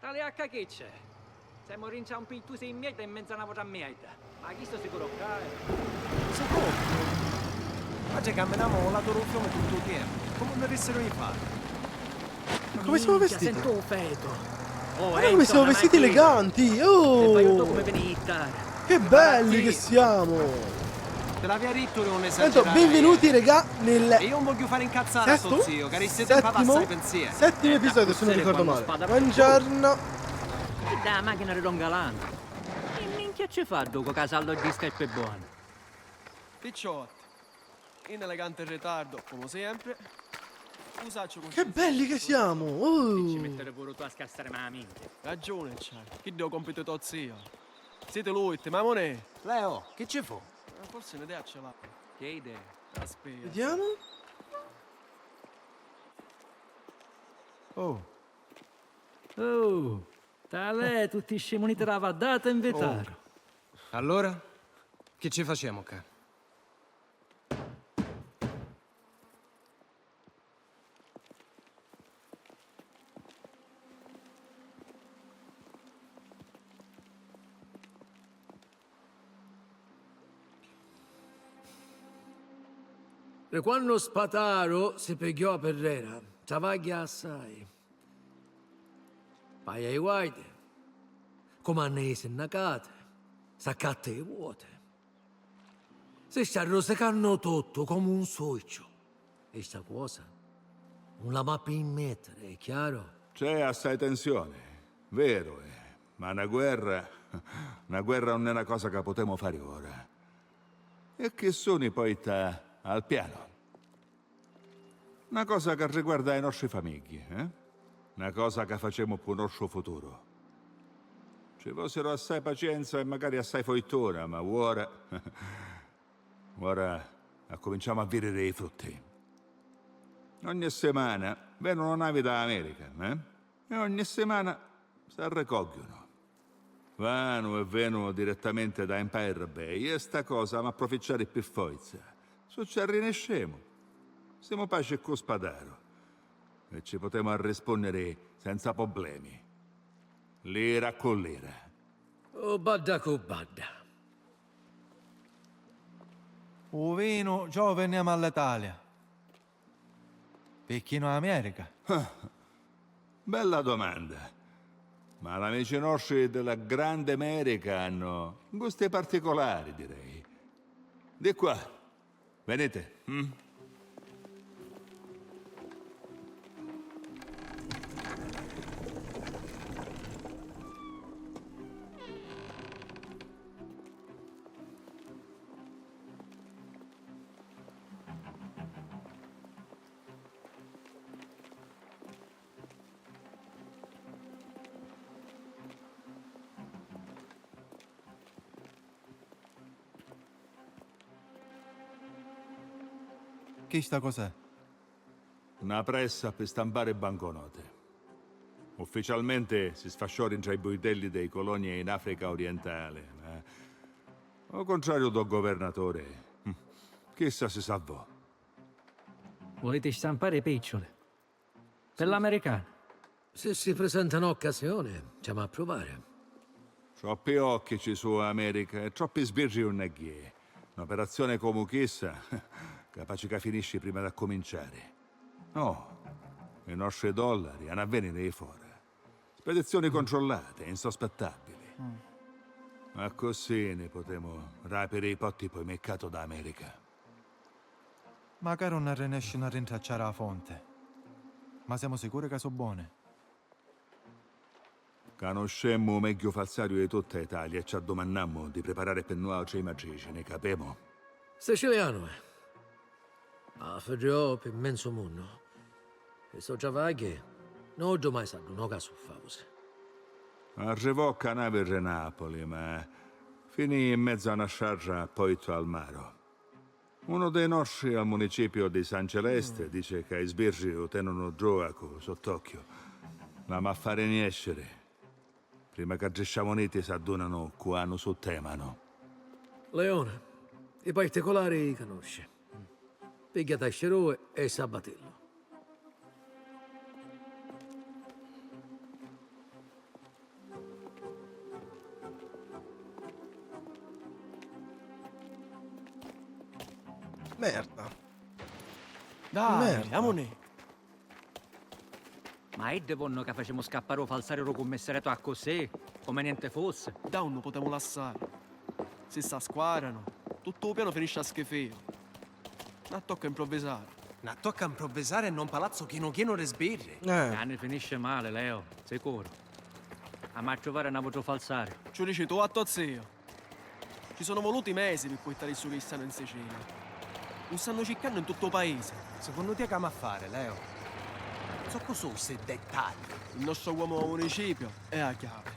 Tale H che c'è? Siamo rinciampi tu sei in mezzo e in mezzo a una voce mezza. Ma chi sto sicuro che Ma già camminiamo la loro fiume tutto il tempo. Come mi avessero in fare? Ma come siamo vestiti? Sento feto. Oh, Guarda come siamo vestiti eleganti! Oh! come venite? Che belli che siamo! Te l'avevi detto che non Tanto, esagerare. benvenuti regà nel E io non voglio fare incazzare a sto zio, che siete settimo pensieri. episodio, se non ricordo male. Buongiorno. E da macchina ridongalando. E minchia ci fa dopo casallo di scarpe buone? Picciotti, in elegante ritardo, come sempre. Scusaccio con Che belli che siamo! Ci Oh! mettere pure tu a scassare la mente. ragione, c'hai. Chi devo compito tuo zio? Siete lui, te mamone? Leo, che ci fu? Forse un'idea ce l'ha. Che idea? Aspetta. Vediamo. Oh, Oh, tale tutti scemoni te l'aveva data in vetaro. Allora? Che ci facciamo qua? E quando Spataro si pigliò a Perrera, travaglia assai. Vai ai guaiti, comandai sindacate, saccatte le vuote. Si sta rosicando tutto come un socio. E sta cosa non la va più immettere, è chiaro? C'è assai tensione, vero, ma una guerra non è una cosa che potremo fare ora. E che sono poi al piano? Una cosa che riguarda i nostri famiglie, eh? Una cosa che facciamo per il nostro futuro. Ci fossero assai pazienza e magari assai foitura, ma ora cominciamo a vedere i frutti. Ogni settimana vengono navi da America, e ogni settimana si raccolgono. Vanno e vengono direttamente da Empire Bay e sta cosa mi approfittare per forza. Se ci rinescemo, siamo pace con Spadaro e ci potremo rispondere senza problemi. Lira con lira. Oh, badda con badda. O vino, già veniamo all'Italia. Perché in America? Bella domanda. Ma gli amici nostri della Grande America hanno gusti particolari, direi. Di qua. Venite. Che sta cos'è? Una pressa per stampare banconote. Ufficialmente si sfasciò tra i buitelli dei colonie in Africa orientale, ma al contrario del governatore, chissà si salvò. Volete stampare picciole? Per l'americano? Se si presenta un'occasione, stiamo a provare. Troppi occhi ci su America e troppi sbirri un neghi. Un'operazione come questa, capace che finisci prima da cominciare. No, i nostri dollari hanno a venire fuori. Spedizioni controllate, insospettabili. Ma così ne potremo rapire i potti poi mercato da America. Magari non riescono a rintracciare la fonte. Ma siamo sicuri che sono buone? Conoscemmo meglio falsario di tutta Italia e ci addomannammo di preparare per noi altre matrici, ne capemo? Siciliano è. Ma ferrò per immenso mondo. E so già vaghe, non ho mai stato un caso fause. Arrivò a Canavere Napoli, ma finì in mezzo a una sciarra poi al mare. Uno dei nostri al municipio di San Celeste dice che i sbirri lo tenono gioaco sott'occhio. Ma a fare niescere. Prima che gli sciamoniti si adunano quando sul temano. Leone, i particolari conosce. Piglia Tasceroe e Sabatello. Merda. Dai, Merda. amone. Ma è devono che facciamo scappare o falsare lo commissariato a così, come niente fosse. Da non potremmo lasciare. Si sta squadrano. Tutto il piano finisce a schifio. Ma tocca improvvisare. Ma tocca improvvisare in un palazzo chino resbirri. Ne finisce male, Leo, sicuro. A ma trovare una voce falsare. Ci dici tu a tuo zio. Ci sono voluti mesi per portare su Cristiano in Sicilia. Lo stanno cercando in tutto il paese. Secondo te che a fare, Leo? So cosa questi dettagli. Il nostro uomo municipio è a chiave.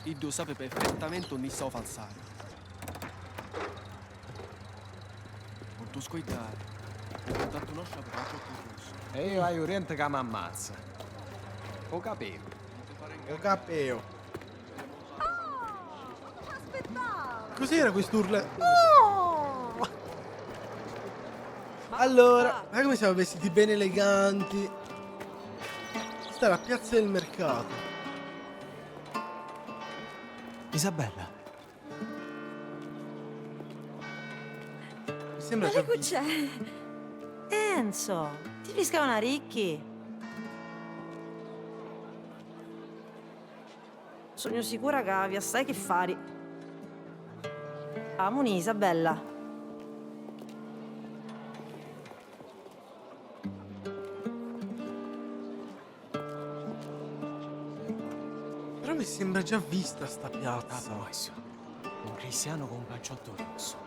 Il Dio sa perfettamente dove sta falsare. Non tu scoitare. Ho contatto nostro per faccio più rosso. E io hai Oriente che mi ammazza. Lo capivo. Lo capeo. Cos'era quest'urla? Allora, guarda come siamo vestiti bene eleganti. Questa è la piazza del mercato. Isabella. Mi sembra Ma già che c'è? Enzo, ti riscavano ricchi. Sono sicura che vi assai che fare. Amoni, Isabella. Però mi sembra già vista sta piazza. Un cristiano con un panciotto rosso.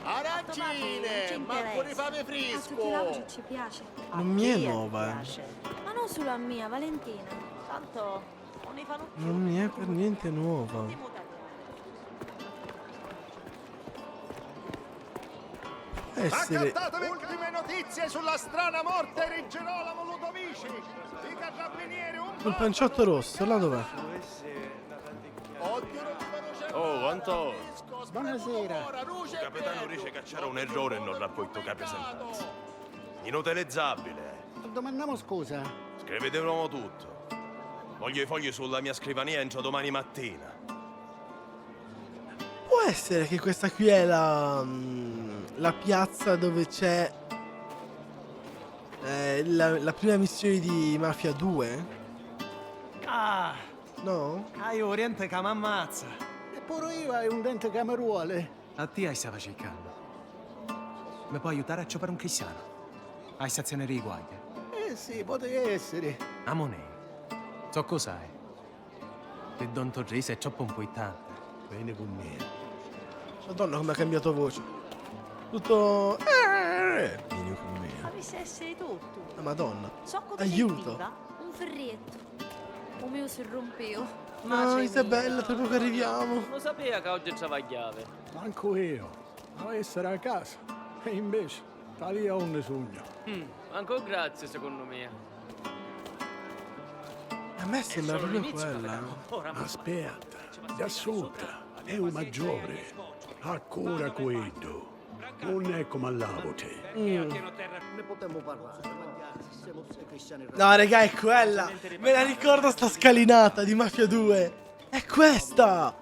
Arancine, ma pure fame fresco. Ci piace. Non mi è Sì, nuova, piace. Ma non solo a mia, Valentina. Tanto non ne fanno più. Non mi è per niente nuova. Può essere. Accattatevi ultime notizie sulla strana morte di Girolamo Ludovici. I carabinieri un Il panciotto rosso, là dov'è? Oddio, non ti conoscevo. Oh, Anto! Buonasera. Il capitano dice che c'era un errore nel rapporto capisentanza. Inutilizzabile. Domandiamo scusa. Scrivetelo tutto. Voglio i fogli sulla mia scrivania entro domani mattina. Può essere che questa qui è la piazza dove c'è la prima missione di Mafia 2? Ah, No? Hai Oriente che mi ammazza. eppure io hai un dente cameruole. A te hai stava cercando. Mi puoi aiutare a ciopare un cristiano? Hai stazione di guardia. Eh sì, poteva essere. Amone. So cos'hai. Il Don Torrese è troppo importante. Vieni con me. Madonna come ha cambiato voce. Tutto. Vieni con me. Avessi essere tutto. La Madonna. So cosa Aiuto. sentiva? Un ferrietto. O mio si rompeo. No, Isabella, tra poco arriviamo. Lo sapeva che oggi c'aveva chiave. Manco io. Devo essere a casa. E invece, sta lì a un sogno. Ancora grazie, secondo me. A me sembra proprio quella. Aspetta, da sotto è un maggiore. Ancora quello. Non è come all'avote. Ne potremmo parlare. No, raga, è quella. Me la ricordo sta scalinata di Mafia 2. È questa.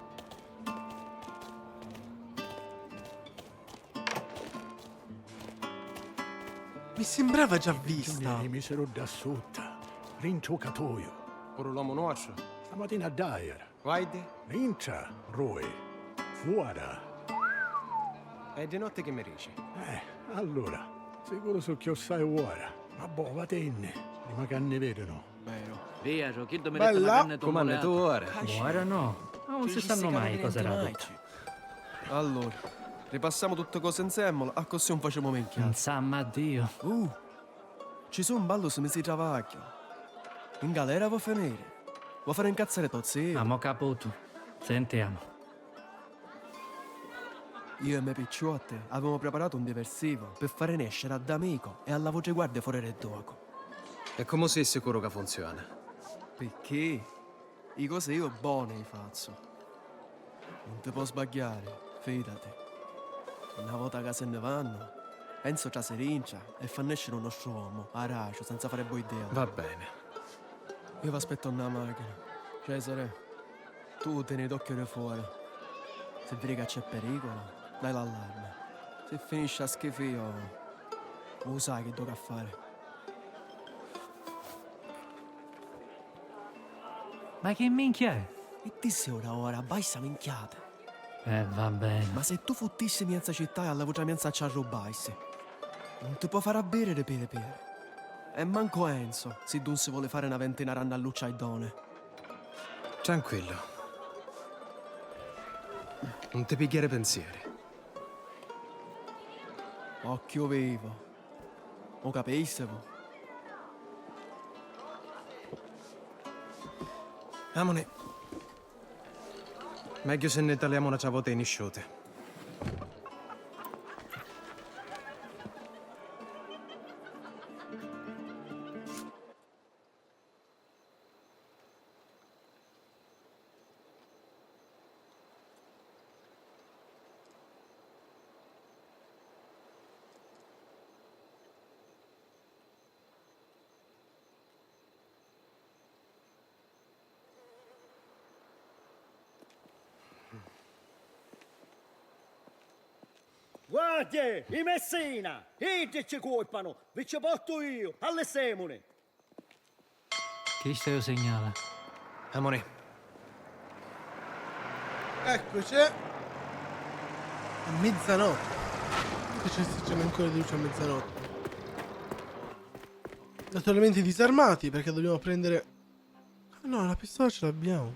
Mi sembrava già vista. Mi misero da sotto. Ringiocatoio. Pure l'uomo nostro. Stamattina a Dyer. Guardi. Rincia, Roy. Fuora. È di notte che mi dici. Allora, sicuro so che sai ora. Ma boh, va tenne. Prima che ne vedono. Vero. Via, chi mi Bella. mette la carne Com'è tu ora? Ora no. Non si sanno mai cosa era tutto. Allora, ripassiamo tutte cose insieme, a così non facciamo Non minchiate. sa, ma Dio. Ci sono un ballo se mi si travacchia. In galera vuoi finire? Vuoi fare incazzare tuo zio? Amo caputo. Sentiamo. Io e i miei picciotti avevamo preparato un diversivo per fare nascere ad amico e alla voce guardia fuori del gioco. E come sei sicuro che funziona? Perché i cose io buone li faccio. Non ti può sbagliare, fidati. Una volta che se ne vanno, Enzo già si rincia e fa nascere un nostro uomo, aracio, senza fare buona idea. Va bene. Io vi aspetto nella macchina. Cesare, tu tieni d'occhio fuori. Se vedi che c'è pericolo, dai l'allarme. Se finisce a schifo io... Lo sai che tocca fare. Ma che minchia è? E disse ora, baissa minchiata. Va bene. Ma se tu fottissi miezza città e alla voce miezza ci arrobaissi, non ti può fare a bere le pere. E manco Enzo, se non si vuole fare una ventina ranna a luccia ai done. Tranquillo. Non ti pigliare pensieri. Occhio vivo. O capissi? Amone. Meglio se ne tagliamo una ciavote in isciote. Guardi, i Messina! Iddi ci colpano! Vi ci porto io, alle semone! Chi stai segnala? Amone. Eccoci. È mezzanotte. Che c'è ancora di luce a mezzanotte. Naturalmente disarmati perché dobbiamo prendere... Ah no, la pistola ce l'abbiamo.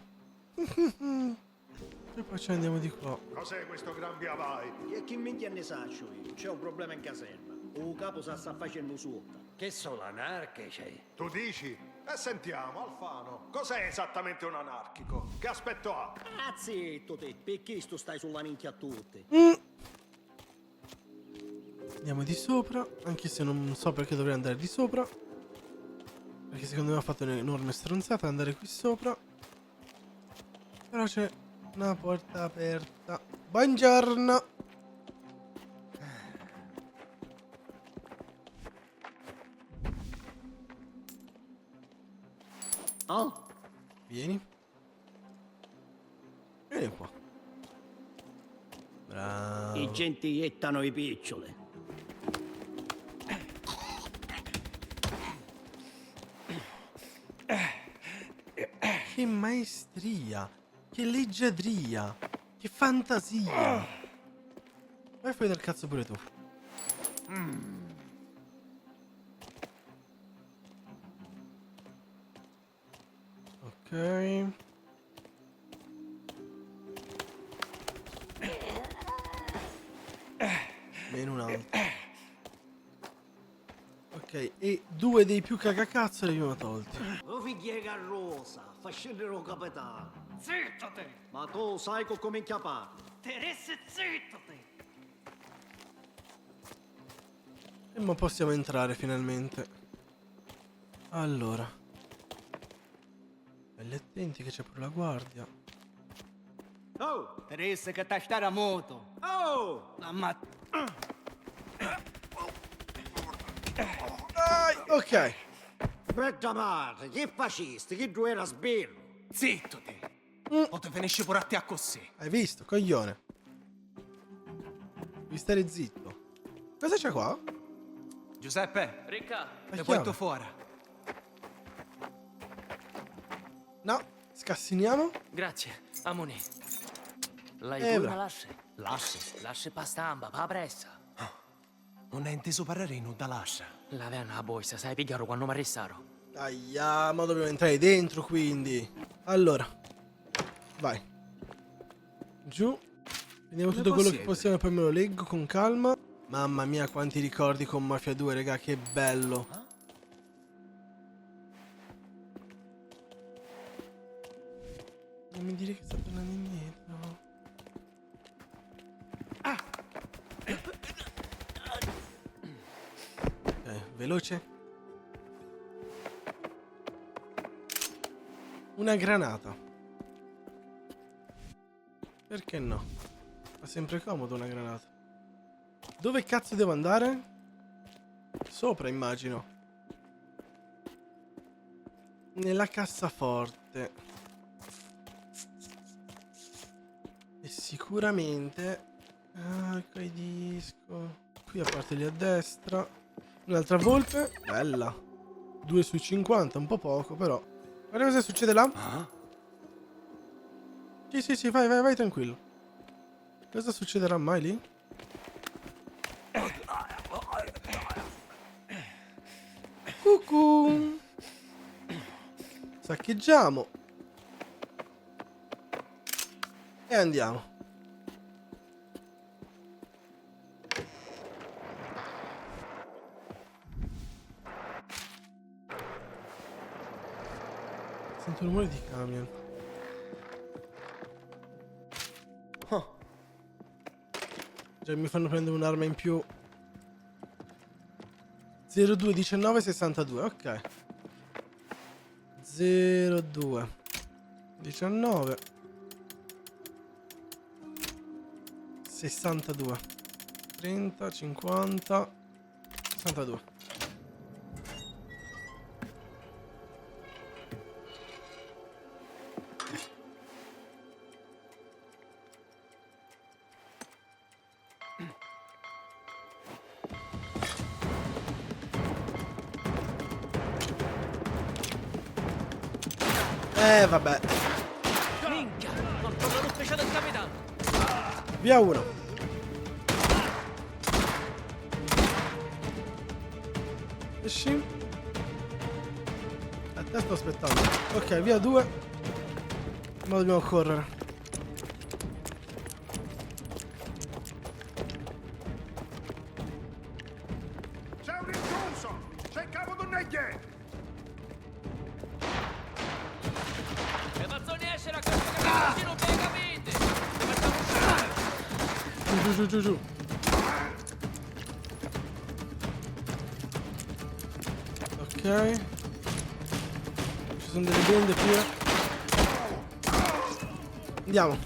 E poi ci andiamo di qua. Cos'è questo gran via vai? E chi minchia ne saccio io? C'è un problema in caserma. O capo sta facendo sotto. Che sono anarchici? Tu dici? E sentiamo, Alfano, cos'è esattamente un anarchico? Che aspetto ha? Ah, zitto te, perché tu stai sulla minchia a tutti? Andiamo di sopra, anche se non so perché dovrei andare di sopra. Perché secondo me ho fatto un'enorme stronzata andare qui sopra. Però c'è una porta aperta. Buongiorno. Oh? Vieni. Vieni qua. Bravo. I gentiettano i piccioli. Che maestria. Che leggiadria. Che fantasia. Vai fuori dal cazzo pure tu. Ok. Meno un altro. Ok, e due dei più cagacazzo li abbiamo tolti. Oh figlia rosa, fa scendere un capitano. Zitto te! Ma tu sai come inchiappare. Teresse, zitto te! E ma possiamo entrare finalmente. Allora. Belli attenti che c'è pure la guardia. Oh! Teresse che ta stare a moto! Oh! Ma... Ok. Betta madre, che facesti? Che tu era sbirro? Zitto te. O te finisci pure a te a così. Hai visto, coglione? Devi stare zitto. Cosa c'è qua? Giuseppe, Ricca! te chiave. porto fuori. No, scassiniamo. Grazie, amone. L'hai Eh, pure va. lascia pa stamba, pa pressa. Non hai inteso parlare in da lascia. La vena a boissa, sai pigliaro quando mi arrestarono. Aia, ma dobbiamo entrare dentro quindi. Allora. Vai. Giù. Vediamo tutto quello che possiamo e poi me lo leggo con calma. Mamma mia quanti ricordi con Mafia 2, raga, che bello. Non mi dire che sta tornando indietro. Ok, veloce. Una granata. Perché no? Fa sempre comodo una granata. Dove cazzo devo andare? Sopra, immagino. Nella cassaforte. E sicuramente Qui disco. Qui a parte lì a destra. Un'altra volpe. Bella. 2 su 50, un po' poco, però. Guarda cosa succede là. Sì, vai tranquillo. Cosa succederà mai lì? Cucù. Saccheggiamo. E andiamo. Sento il rumore di camion. Oh. Già mi fanno prendere un'arma in più. 02 19 62, ok. 02 19 62 30 50 62. Vabbè. Minchia, non trovo lo speciale del capitano. Via uno. Esci. A te sto aspettando. Ok, via 2. Ma dobbiamo correre. C'è un intruso! C'è il capo d'Onneglie! E Mazzoni esce la cosa che non vi capite! Facciamo uscire! Giù. Ok. Ci sono delle bende qui. Andiamo.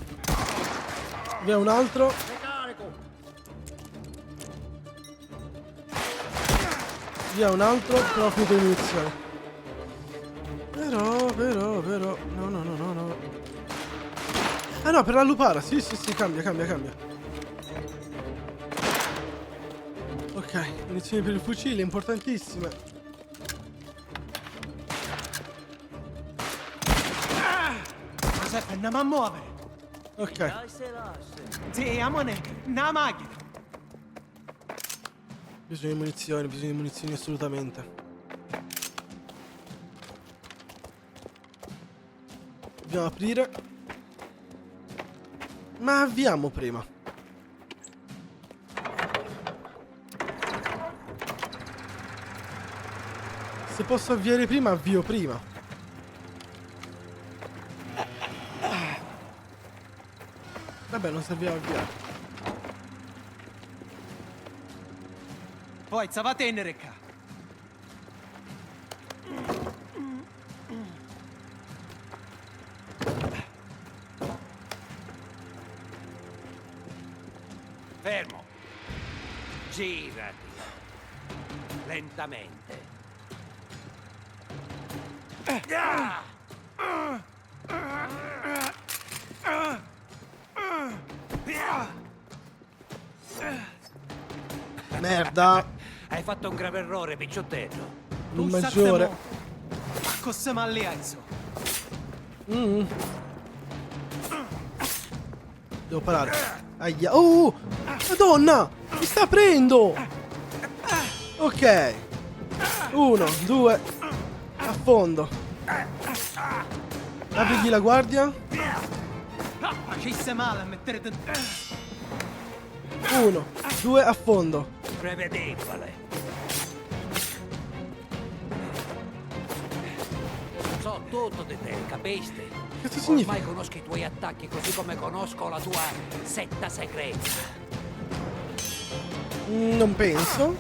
Via un altro. Via un altro. Però ho finito di munizioni. Però. No. Ah no, per la lupara. Sì, cambia. Ok, munizioni per il fucile, importantissime. Giuseppe, andiamo a muovere. Ok. Sì, amone, una macchina. Bisogno di munizioni assolutamente. Dobbiamo aprire. Ma avviamo prima. Se posso avviare prima, avvio prima. Vabbè, non serviva avviare. Poi, va a tenere qua. Fermo. Girati. Lentamente. Merda. Hai fatto un grave errore, picciottello. Il maggiore. Ma cosa malli alzo? Devo parare. Aia. Oh! Madonna! Mi sta aprendo! Ok. 1, 2. Affondo. Aprigli la guardia. Ma ci sei male a mettere 1, 2, affondo. Prevedibile. So tutto di te, capisci? Cosa significa? Ormai conosco i tuoi attacchi così come conosco la tua setta segreta. Non penso.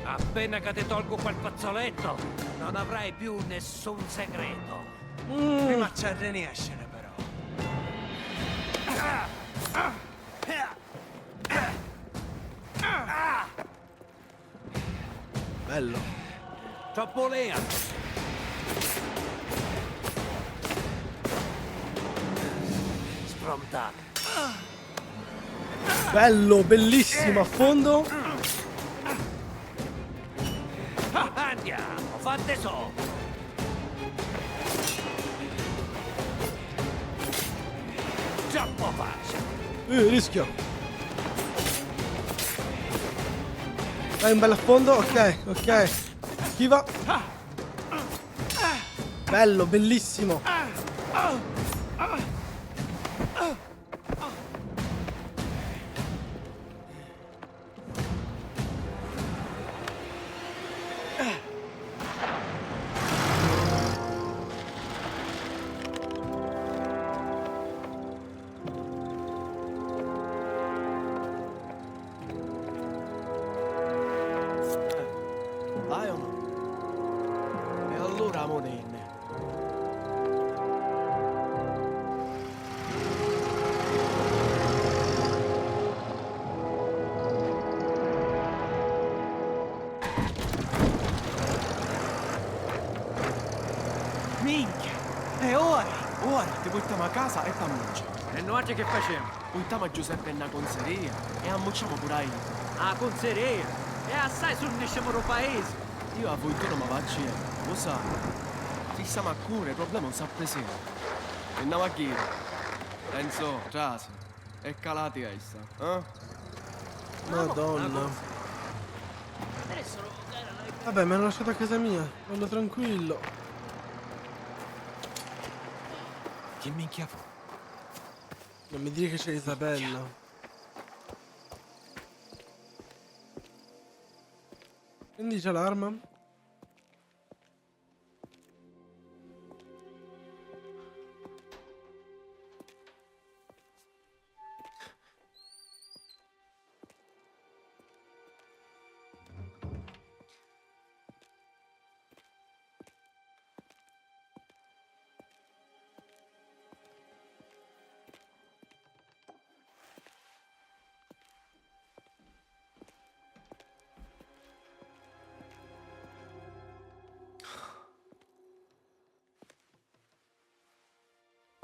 Appena che ti tolgo quel fazzoletto, non avrai più nessun segreto. Prima c'è a riescere, però. Bello. Troppo lea. Sfrontato. Bello, bellissimo, a fondo. Andiamo, fatte so. Troppo facile. Rischio. Vai un bel affondo, ok, ok. Schiva. Bello, bellissimo. Vai o no? E allora monenne. Minchia! E ora ti portiamo a casa e t'ammuccio. E noi che facciamo? Portiamo a Giuseppe in una conseria e ammucciamo pure a io. A conseria. E assai sul nescemo paese. Io a voi tu non mi faccio niente, lo sai. Se stiamo a cura, il problema non sa presente. E andiamo a chiedere. Penso, trasi. E calati essa, eh? Madonna. Vabbè, mi hanno lasciato a casa mia. Vado tranquillo. Chi minchia fu? Non mi dire che c'è Isabella. Quindi c'è l'arma?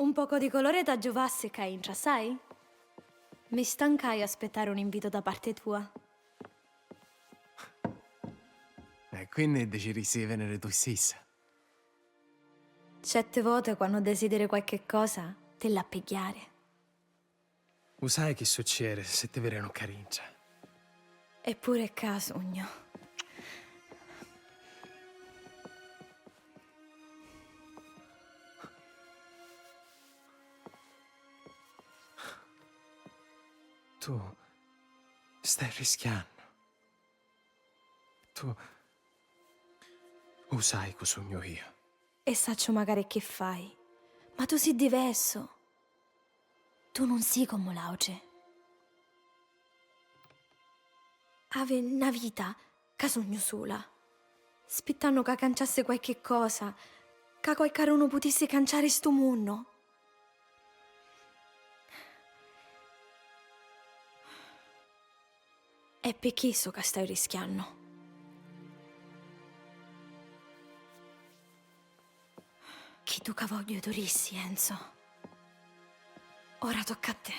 Un poco di colore da giovasse, Caintra, sai? Mi stancai aspettare un invito da parte tua. E quindi decidi di venire tu stessa. Certe volte quando desideri qualche cosa, te la pigliare. Lo sai che succede se ti vedi una carincia? Eppure casugno. Tu stai rischiando. Tu lo sai cosa sogno io. E saccio magari che fai. Ma tu sei diverso. Tu non sei come l'auge. Ave una vita, che sogno sola. Aspettando che canciasse qualche cosa. Che qualcuno potesse canciare sto mondo. È per questo che stai rischiando. Che tu che voglio durissi, Enzo. Ora tocca a te.